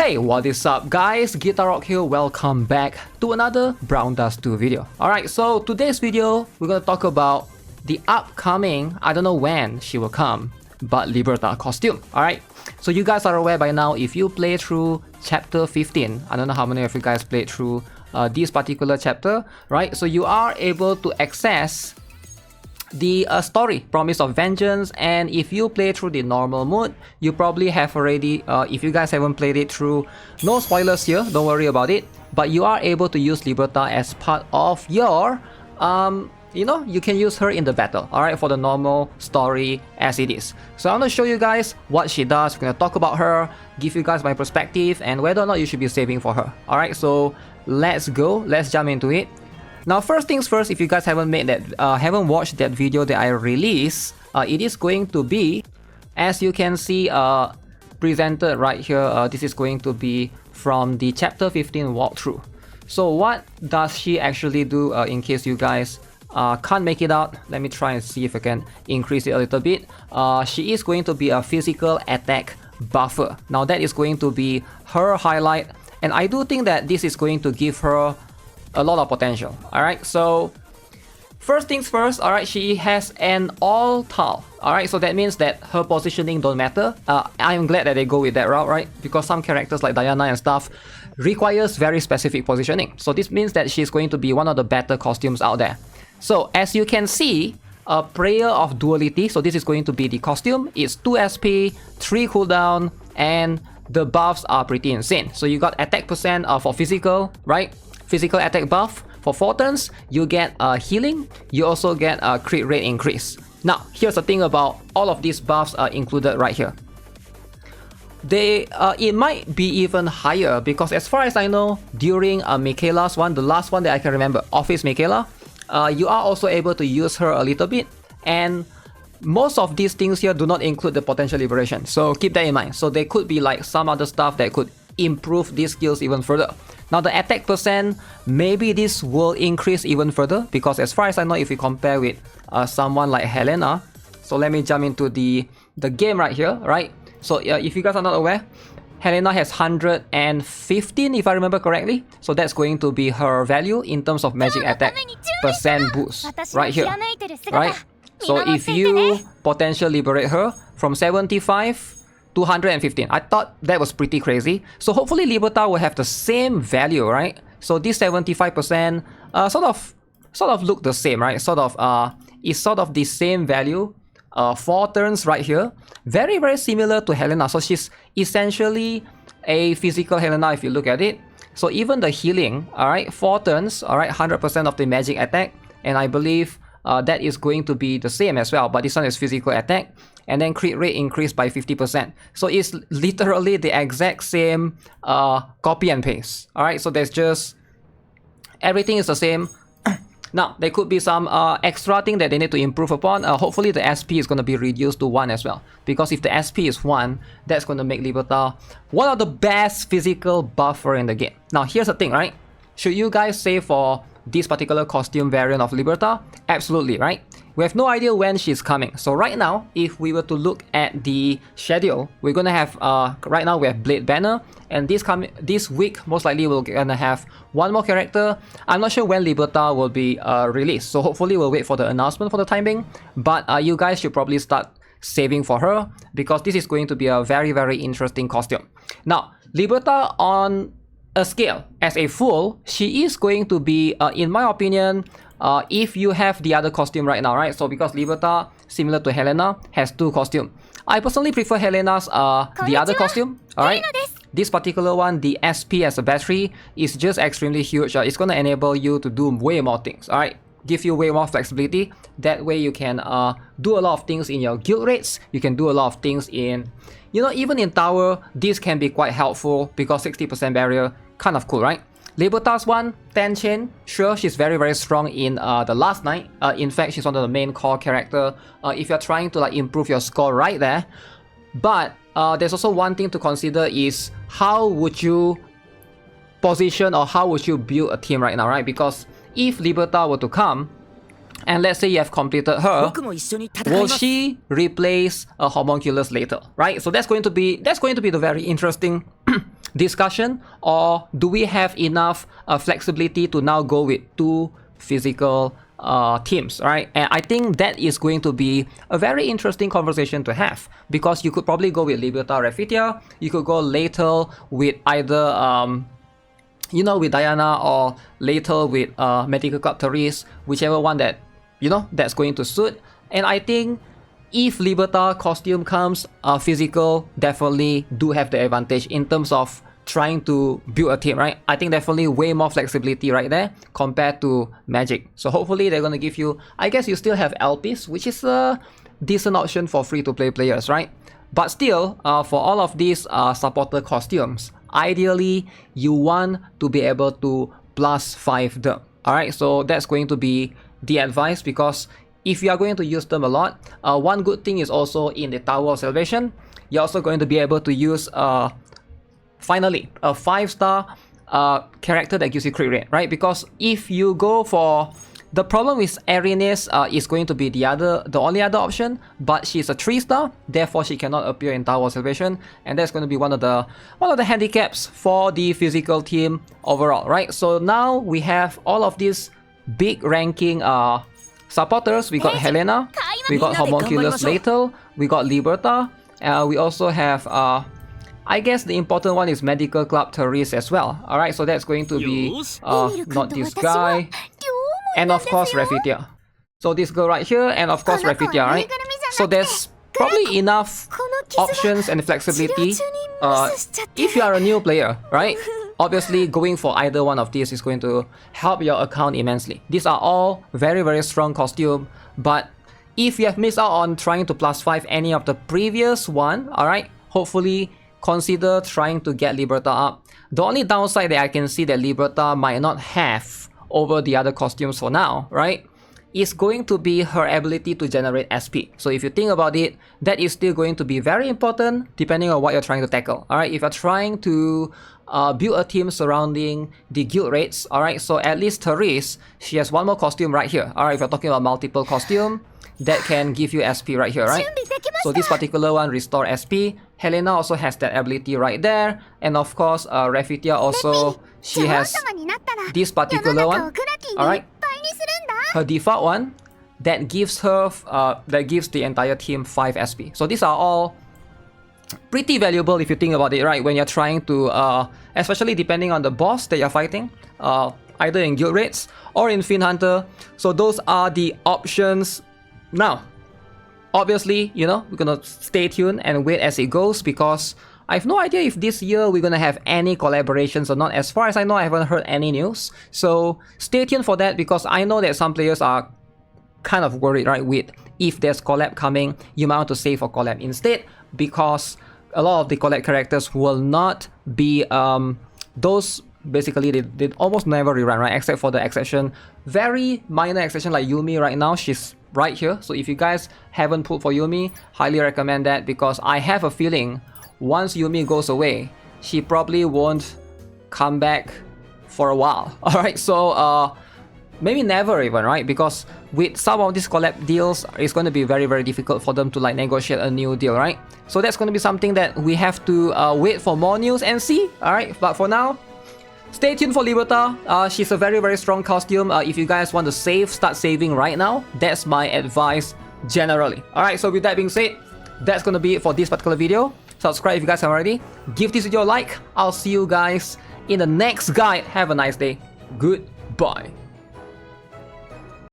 Hey, what is up guys? GuitarRock here, welcome back to another Brown Dust 2 video. Alright, so today's video, we're gonna talk about the upcoming, I don't know when she will come, but Liberta costume. Alright, so you guys are aware by now, if you play through chapter 15, I don't know how many of you guys played through this particular chapter, right? So you are able to access the story, Promise of Vengeance, and if you play through the normal mode, you probably have already, if you guys haven't played it through, no spoilers here, don't worry about it, but you are able to use Liberta as part of your, you can use her in the battle, alright, for the normal story as it is. So I'm going to show you guys what she does, we're going to talk about her, give you guys my perspective, and whether or not you should be saving for her. Alright, so let's go, let's jump into it. Now, first things first, if you guys haven't watched that video that I released, it is going to be, as you can see, presented right here. This is going to be from the chapter 15 walkthrough. So what does she actually do, in case you guys can't make it out? Let me try and see if I can increase it a little bit. She is going to be a physical attack buffer. Now that is going to be her highlight, and I do think that this is going to give her a lot of potential. Alright, so first things first, alright, she has an all tile. Alright, so that means that her positioning don't matter. I'm glad that they go with that route, right? Because some characters like Diana and stuff requires very specific positioning. So this means that she's going to be one of the better costumes out there. So as you can see, a Prayer of Duality, so this is going to be the costume. It's 2 SP, 3 cooldown, and the buffs are pretty insane. So you got attack percent for physical, right? Physical attack buff for 4 turns, you get healing, you also get a crit rate increase. Now, here's the thing about all of these buffs are included right here. It might be even higher because as far as I know, during Michaela's one, the last one that I can remember, Office Michaela, you are also able to use her a little bit, and most of these things here do not include the potential liberation, so keep that in mind. So there could be like some other stuff that could improve these skills even further. Now the attack percent, maybe this will increase even further because as far as I know, if you compare with someone like Helena, so let me jump into the game right here, right? So if you guys are not aware, Helena has 115 if I remember correctly, so that's going to be her value in terms of magic attack percent boost right here, right? So if you potentially liberate her from 75 to 115. I thought that was pretty crazy. So hopefully Liberta will have the same value, right? So this 75% sort of look the same, right? Is sort of the same value. 4 turns right here. Very, very similar to Helena. So she's essentially a physical Helena if you look at it. So even the healing, alright, 4 turns, alright, 100% of the magic attack. And I believe that is going to be the same as well, but this one is physical attack, and then crit rate increased by 50%. So it's literally the exact same copy and paste. Alright, so there's just everything is the same. Now there could be some extra thing that they need to improve upon. Hopefully the SP is going to be reduced to 1 as well, because if the SP is 1, that's going to make Liberta one of the best physical buffer in the game. Now here's the thing, right? Should you guys save for this particular costume variant of Liberta? Absolutely, right? We have no idea when she's coming. So right now, if we were to look at the schedule, we're gonna have right now we have Blade Banner, and this week most likely we're gonna have one more character. I'm not sure when Liberta will be released, so hopefully we'll wait for the announcement for the time being. But you guys should probably start saving for her because this is going to be a very, very interesting costume. Now, Liberta on a scale as a full, she is going to be, in my opinion, if you have the other costume right now, right? So because Liberta, similar to Helena, has 2 costumes. I personally prefer Helena's the other costume. Alright, this particular one, the SP as a battery, is just extremely huge. It's gonna enable you to do way more things. Alright, give you way more flexibility. That way you can do a lot of things in your guild rates. You can do a lot of things in, even in tower. This can be quite helpful because 60% barrier, kind of cool, right? Liberta's one, 10 chain, sure, she's very, very strong in the last night. In fact, she's one of the main core character if you're trying to like improve your score right there. But there's also one thing to consider is how would you position or how would you build a team right now, right? Because if Liberta were to come, and let's say you have completed her, will she replace a homunculus later, right? So that's going to be the very interesting discussion, or do we have enough flexibility to now go with 2 physical teams, right? And I think that is going to be a very interesting conversation to have, because you could probably go with Liberta Refitia, you could go later with either you know, with Diana, or later with Medical Club Therese, whichever one that, you know, that's going to suit. And I think if Liberta costume comes physical, definitely do have the advantage in terms of trying to build a team, right? I think definitely way more flexibility right there compared to Magic. So hopefully they're going to give you, I guess you still have LPs, which is a decent option for free-to-play players, right? But still, for all of these supporter costumes, ideally you want to be able to +5 them. Alright, so that's going to be the advice, because if you are going to use them a lot, one good thing is also in the Tower of Salvation, you're also going to be able to use finally a 5-star character that gives you crit rate, right? Because if you go for, the problem with Arenes is going to be the only other option, but she's a 3-star, therefore she cannot appear in Tower of Salvation, and that's going to be one of the handicaps for the physical team overall, right? So now we have all of these big ranking supporters. We got Helena, we got Homunculus Lethal, we got Liberta, we also have I guess the important one is Medical Club Therese as well. Alright, so that's going to be not this guy, and of course Refitia. So this girl right here, and of course Refitia, right? So there's probably enough options and flexibility if you are a new player, right? Obviously going for either one of these is going to help your account immensely. These are all very, very strong costume, but if you have missed out on trying to +5 any of the previous one, alright, hopefully consider trying to get Liberta up. The only downside that I can see that Liberta might not have over the other costumes for now, right, is going to be her ability to generate SP. So if you think about it, that is still going to be very important depending on what you're trying to tackle. Alright, if you're trying to build a team surrounding the guild rates, alright, so at least Therese, she has one more costume right here. Alright, if you're talking about multiple costume, that can give you SP right here, right? So this particular one, restore SP. Helena also has that ability right there. And of course, Refitia also, she has this particular one, alright? Her default one, that gives her, that gives the entire team 5 SP. So these are all pretty valuable if you think about it, right? When you're trying to, especially depending on the boss that you're fighting, either in guild raids or in Fiend Hunter. So those are the options. Now, obviously, you know, we're gonna stay tuned and wait as it goes, because I have no idea if this year we're gonna have any collaborations or not. As far as I know, I haven't heard any news. So stay tuned for that, because I know that some players are kind of worried, right, with if there's collab coming, you might want to save for collab instead, because a lot of the collab characters will not be those. Basically, they almost never rerun, right? Except for the exception, very minor exception like Yumi right now, she's right here. So if you guys haven't pulled for Yumi, highly recommend that, because I have a feeling once Yumi goes away, she probably won't come back for a while. Alright, so maybe never even, right? Because with some of these collab deals, it's going to be very, very difficult for them to like negotiate a new deal, right? So that's going to be something that we have to wait for more news and see. Alright, but for now, stay tuned for Liberta. She's a very, very strong costume. If you guys want to save, start saving right now. That's my advice generally. Alright, so with that being said, that's going to be it for this particular video. Subscribe if you guys haven't already. Give this video a like. I'll see you guys in the next guide. Have a nice day. Goodbye.